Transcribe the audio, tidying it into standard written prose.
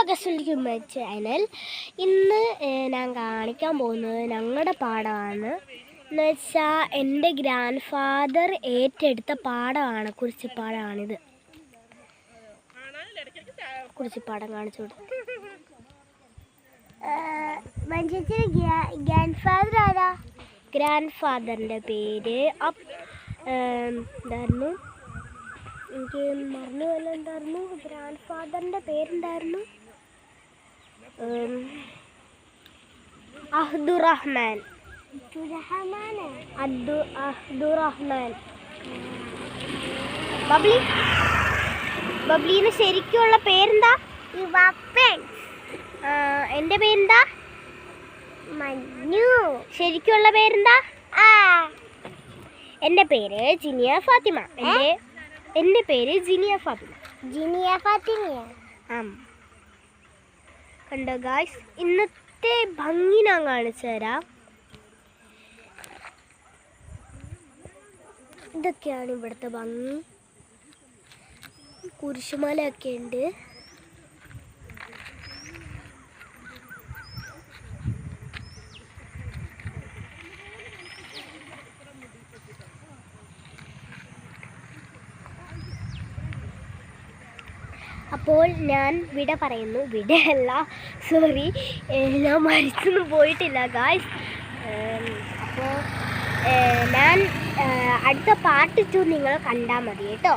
ഗസ്റ്റുലിക്കുമ്പ channel. ഇന്ന് ഞാൻ കാണിക്കാൻ പോകുന്നത് ഞങ്ങളുടെ പാടമാണ്. എന്ന് വെച്ചാൽ എൻ്റെ ഗ്രാൻഡ് ഫാദർ ഏറ്റെടുത്ത പാടമാണ്, കുറിച്ചിപ്പാടമാണിത്. കുറിച്ചിപ്പാടം കാണിച്ചു കൊടുത്തു. മനുഷ്യത്തിന് ഗ്രാൻഡ് ഫാദർ ആരാ? ഗ്രാൻഡ് ഫാദറിൻ്റെ പേര് എന്തായിരുന്നു, എനിക്ക് മറന്നു പോലെ. എന്തായിരുന്നു ഗ്രാൻഡ് ഫാദറിൻ്റെ പേരുണ്ടായിരുന്നു? അബ്ദുറഹ്മാൻ. അബ്ദുറഹ്മാൻ. ബബ്ലിന് ശരിക്കുള്ള പേരെന്താ? എൻ്റെ പേരെന്താ? മഞ്ഞു. ശരിക്കുള്ള പേരെന്താ? എൻ്റെ പേര് ജിനിയ ഫാത്തിമ. എൻ്റെ പേര് ജിനിയ ഫാത്തിമ. കണ്ടോ ഗായ്സ്, ഇന്നത്തെ ഭംഗി ഞാൻ കാണിച്ചു തരാം. ഇതൊക്കെയാണ് ഇവിടുത്തെ ഭംഗി. കുരിശുമലയൊക്കെ ഉണ്ട്. അപ്പോൾ ഞാൻ വിട പറയുന്നു. വിടയല്ല, സോറി, ഞാൻ മരിച്ചൊന്നും പോയിട്ടില്ല ഗായ്സ്. അപ്പോൾ ഞാൻ അടുത്ത പാർട്ട് 2 നിങ്ങൾ കണ്ടാൽ മതി കേട്ടോ.